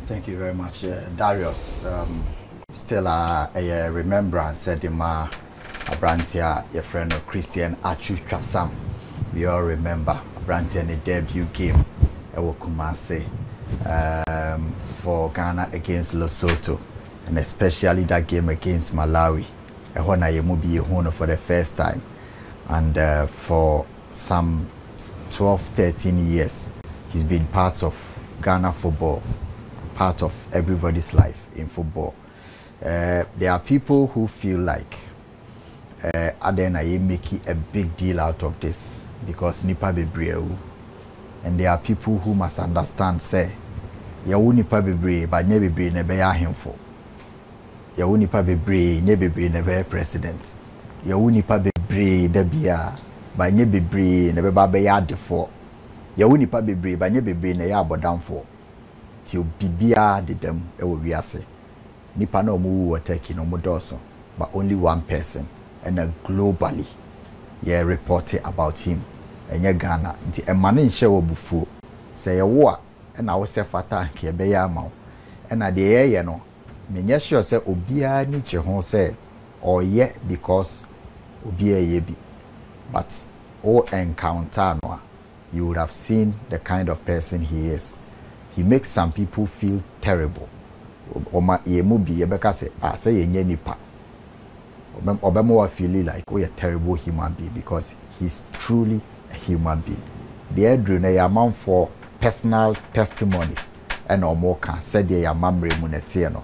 Thank you very much, Darius. Still a remembrance said in my Abrantia, your friend Christian Atsu Sam. We all remember Abrantia in the debut game Kumase for Ghana against Lesotho, and especially that game against Malawi. When I moved for the first time, and for some 12-13 years, he's been part of Ghana football, part of everybody's life in football. There are people who feel like Adena are making a big deal out of this because nipa bebree, and there are people who must understand say yawu nipa bebree but nye bebree ne be ahemfo, yawu nipa bebree nye bebree ne be president, yawu nipa bebree da bia but nye bebree ne be ba be adefo, yawu nipa bebree but nye bebree ne ya abodamfo ti bibia de dem e wo wiase. Nipa no mu wo take no modoso, but only one person, and globally yeah reported about him enye Ghana nti emane nhye wo bufu say ye wo a na wo se fata ke be ya ma na de ye no menye sure say obia ni che ho say oye because obia ye bi, but o encounter no you would have seen the kind of person he is. He makes some people feel terrible. Oma yemu bi yebeka say say yenye nipa obemo wa feel like we a terrible human being because he's truly a human being. The Edru na yaman for personal testimonies and omo kan said the yamamre munete no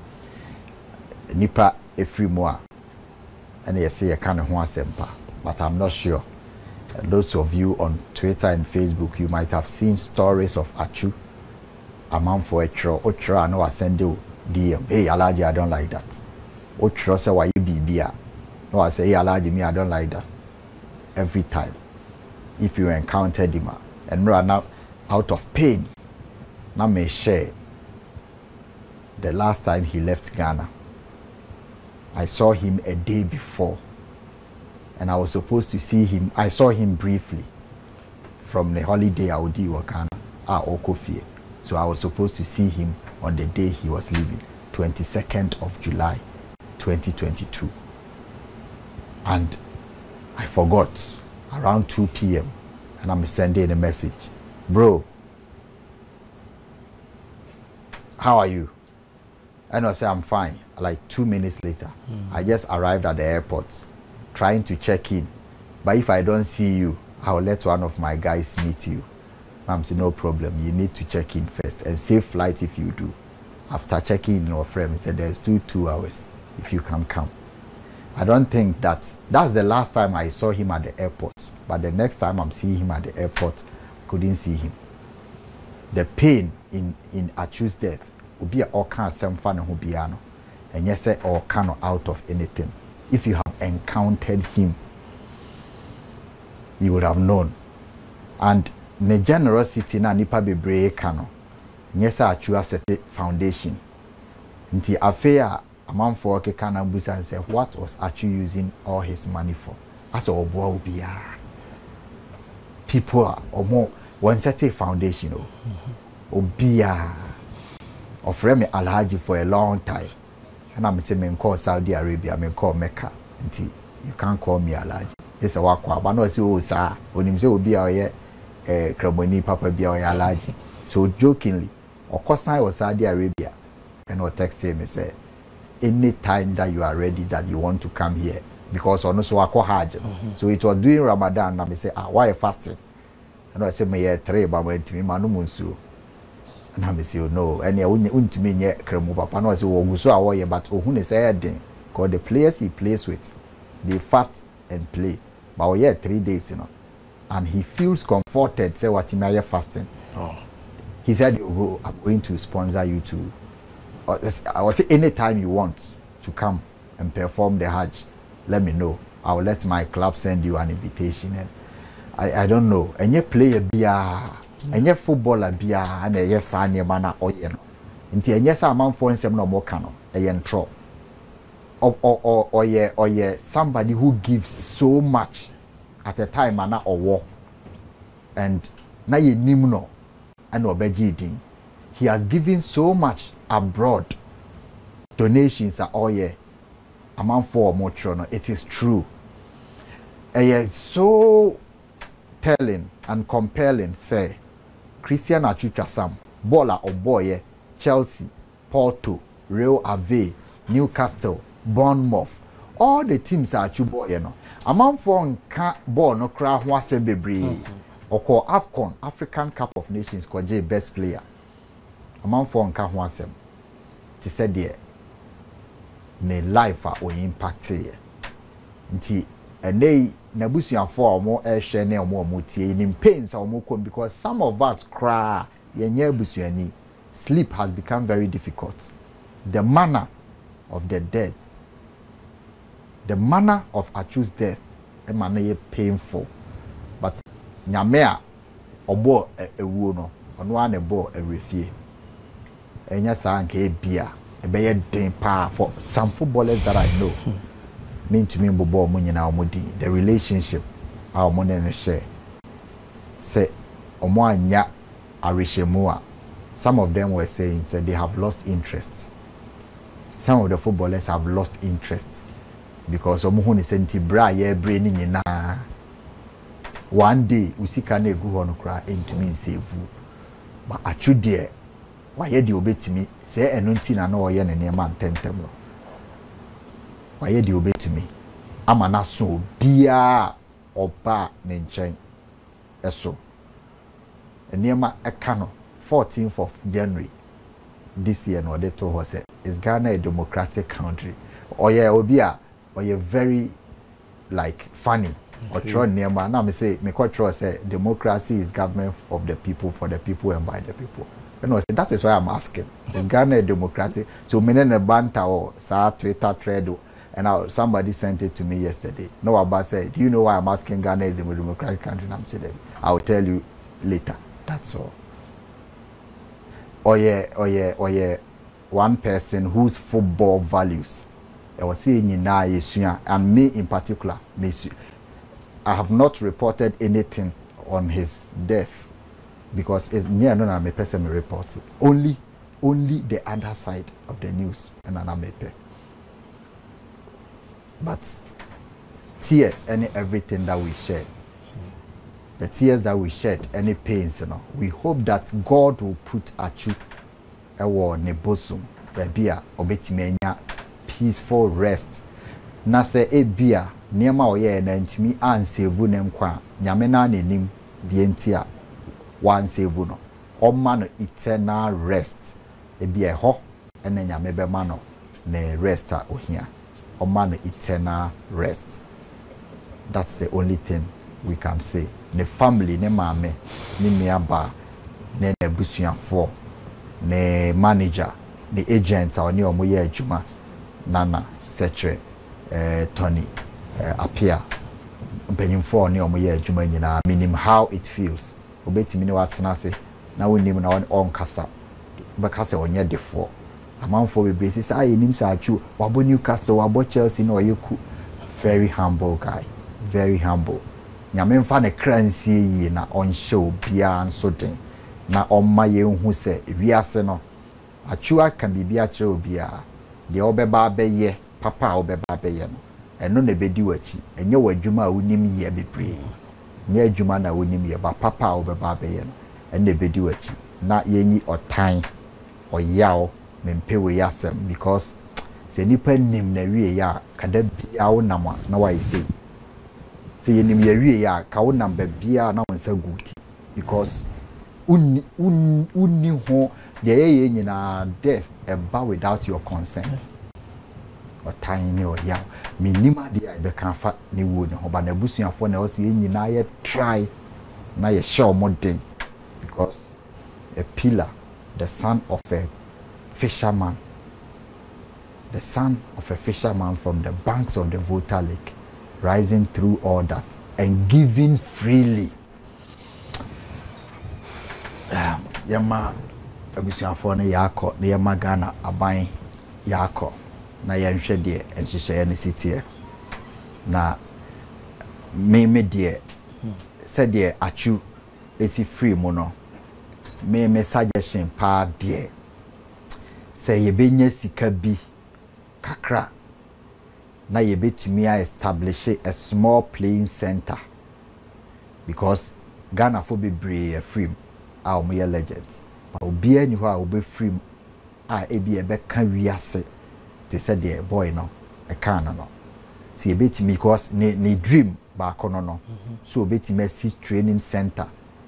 nipa efri mo a and you say you can ho asempa, but I'm not sure. Those of you on Twitter and Facebook, you might have seen stories of Atsu amount for a otra no send you DM, hey Alaji, I don't like that. Otra say why you be no, I say hey Alaji, me I don't like that. Every time if you encountered him and run out of pain, now may share the last time he left Ghana. I saw him a day before and I was supposed to see him. I saw him briefly from the holiday I would do Ghana Okofie. So I was supposed to see him on the day he was leaving, 22nd of July 2022. And I forgot around 2 p.m. and I'm sending a message, bro, how are you? And I say I'm fine. Like 2 minutes later, I just arrived at the airport trying to check in, but if I don't see you, I'll let one of my guys meet you. I'm saying no problem, you need to check in first and save flight if you do. After checking in your frame, he said there's 2 hours if you can come. I don't think that's the last time I saw him at the airport, but the next time I'm seeing him at the airport, couldn't see him. The pain in Atsu's death will be all kind of some fun who be ano, and yes, all kind of out of anything. If you have encountered him, you would have known. And the generosity na nipa bebree kano nyesa Atsu set foundation nti afea amanfo keka na busa and say what was Atsu using all his money for as oboa obia people omo one set foundation obia ofre me Alhaji for a long time and I'm say me call Saudi Arabia, me call Mecca nti you can't call me Alhaji yes wakwa ba no say o sa onim say obia oye Kraboni Papa Bia Alaji. So jokingly, of course I was Saudi Arabia and I text him and say, any time that you are ready that you want to come here, because also I call Hajj. So it was during Ramadan and I say, why fasting? And I say, me 3 but went to me manu munsu. And I say, no, and I wouldn't mean yet Kremu Papa. No, I say, oh, so away, but who is saying, because the players he plays with, they fast and play. But we 3 days, you know. And he feels comforted, say what he fasting. Oh. He said, I'm going to sponsor you to, I will say anytime you want to come and perform the Hajj, let me know. I will let my club send you an invitation. And I don't know. And you play a beer, and you footballer beer, and a yes, and your manner or you know. Until yes, I'm on for some no more cano, a yentro. Or somebody who gives so much at a time or war, and na ye nimno and obeji din he has given so much abroad. Donations are all year. Amount for more chrono. It is true. And it's so telling and compelling. Say, Christian Atsu Sam, Bola or Boye, Chelsea, Porto, Real Ave, Newcastle, Bournemouth. All the teams are Atsu Boye no. Amount for ball no crowd was a baby. Or call AFCON, African Cup of Nations, called J best player. Amount for Nkahwasem. Ti said there. Ne life or impact here. Nti ene na busuafo omo ehwe ne omo omotie in pains omo kom because some of us cry yenye busuani. Sleep has become very difficult. The manner of the dead, the manner of Atsu's death, e painful. But nyamea obo ewu no ono ane bo erefie. Enya sa nke bia ebeye den pa for some footballers that I know. Mean to me bobo mo nyina omodi the relationship our money and share say omo anya arishemua. Some of them were saying they have lost interest. Some of the footballers have lost interest because omo hu ni senti bra ye brain nyina one day we see can go hono kra entumi nsevu but Atsu de why ye de obetumi say eno ntina na oye ne nema ntentem no why de obetumi ama na so bia oba ne nchen eso enema eka no 14th of January this year no they told us is Ghana a democratic country oye obia oye very like funny or try nema na me say me quite trust say democracy is government of the people for the people and by the people. You know, that is why I'm asking. Is Ghana a democratic? So many banter or sa Twitter thread and somebody sent it to me yesterday. No about say, do you know why I'm asking Ghana is a democratic country? And I'm saying I'll tell you later. That's all. Oh yeah, one person whose football values I was saying and me in particular, I have not reported anything on his death because no I'm a person report it. Only the other side of the news and an amepe. But tears, everything that we shed, the tears that we shed, any pains, we hope that God will put Atsu ewo nebosum bebia obetimenya peaceful rest. Na se ebia niema oye na ntimi ansevu ne nkwa nyame na nenim die ntia one save no oma no eternal rest ebia ho ene nyame be ma no ne rest a ohia oma no eternal rest. That's the only thing we can say. Ne family ne maame ne miaba ne busuafo ne manager ne agents a oni omoye adwuma nana secretary Tony appear mpanimfo ne omoye adwuma nyina minim how it feels obetimi ne watena se na wonim na on kasa bekasa onye defo amanfo bebrese say ayenim sa Atsu wabo Newcastle wabo Chelsea na oyeku. Very humble guy, very humble. Nyame mfa ne kransie yi na onhye obia nso den na omma ye hu se wiase no Atsu aka bibia kire obia de obeba beye papa obeba beye no eno na bedi wachi enye wadwuma a wonim ye bebre nye adwuma na wonim ye ba papa obeba beye no eno na bedi wachi na yenyi otan oyaw mempewe yasem because se nipa nim na wie ya kada bia wo nam na wa yesi se yenim ya wie ya ka wo nam ba bia na wonsa guti because unni ho de ye nyina death eba without your consent. Tiny or ya minima dia be kan fa ne wo ne ho ba na busuafo na o se nyina ye try na ye show more day because a pillar, the son of a fisherman, the son of a fisherman from the banks of the Volta Lake, rising through all that and giving freely. Yama abusuafo ne yakọ ne yama Ghana aban yakọ na yanhwe de enhyehyɛ ne sitie na me de said de Atsu esi free mu no me suggestion pa dear. Say ye benye sika bi kakra. Na ye betumi establish a small playing center. Because Ghana for be brave free our mere legends. But obi any who will be free ebi ebe kan wiase. They said the boy no a can no. See a bit because ni dream back on no. So a bit me training center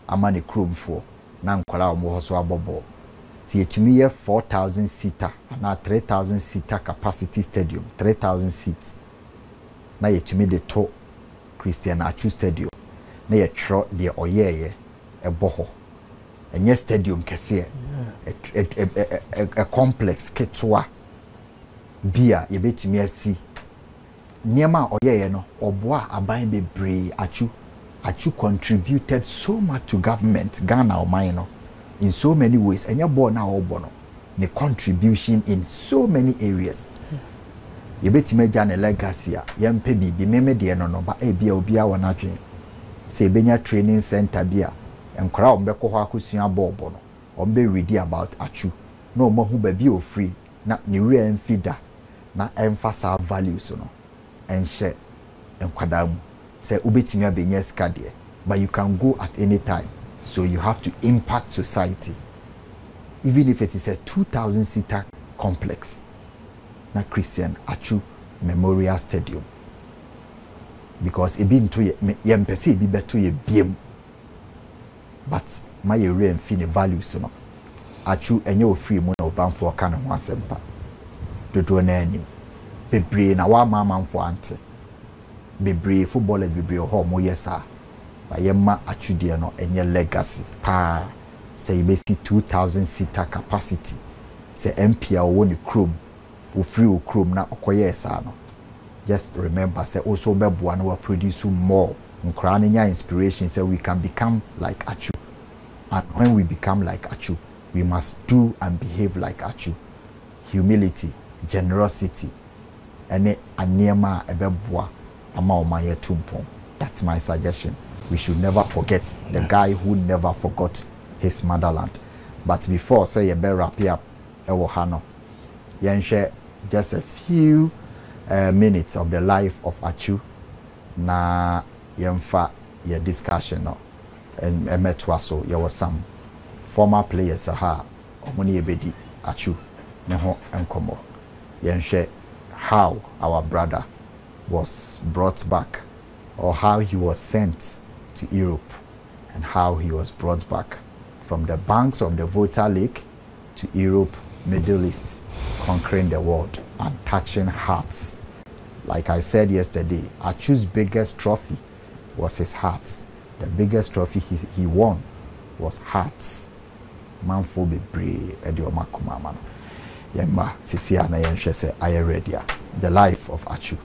amani chrome for na nkwala omo so abobo. See it me 4,000 seater and 3,000 seater capacity stadium, 3,000 seats. Na ye to me the to Christian Atsu stadium. Na ye tro de oyeye e boho. Enye stadium kese a complex ketwa bia ye betumi asi niema oyeye no oboa aban bebre Atsu contributed so much to government Ghana or mine no in so many ways enye bo na obo no the contribution in so many areas ye betumi ja na legacy a yempe bibi meme de no no ba bia obi a wona dwen se benya training center bia enkora ombekọ ho akosua bobo no ombe ready about Atsu no mo hu ba bi o free na ni re enfida na emphasize values no enhye enkwada mu say ubetimi abenya sika de but you can go at any time so you have to impact society even if it is a 2,000 seater complex na Christian Atsu Memorial Stadium because e be into ye mpese e bi beto ye biem but my re enfine values no Atsu enye ofiri mu na obanfo ka ne ho asempa dodo na anim bebre na wa mamanfo ante bebre footballers bebre ho mo yesa ba yema Atsu de no enye legacy pa say be 2,000 seater capacity say MPA wo ni chrome wo free wo chrome na okoye esa no just remember say also beboa no produce more nkra na nya inspiration say we can become like Atsu. And when we become like Atsu, we must do and behave like Atsu. Humility, generosity, and aniema ebeboa ama omaye tumpon. That's my suggestion. We should never forget the guy who never forgot his motherland. But before say you better wrap up ewo hano, yenhwe just a few minutes of the life of Atsu na yemfa your discussion no. And emetwa so there was some former players omoni ebedi Atsu ne ho enkomo yenhwe how our brother was brought back or how he was sent to Europe and how he was brought back from the banks of the Volta Lake to Europe, Middle East, conquering the world and touching hearts. Like I said yesterday, Atsu's biggest trophy was his heart. The biggest trophy he won was hearts. Manfo bebre edi omakuma mano. Yemma sisi ana yenhwe se aye ready. The life of Atsu.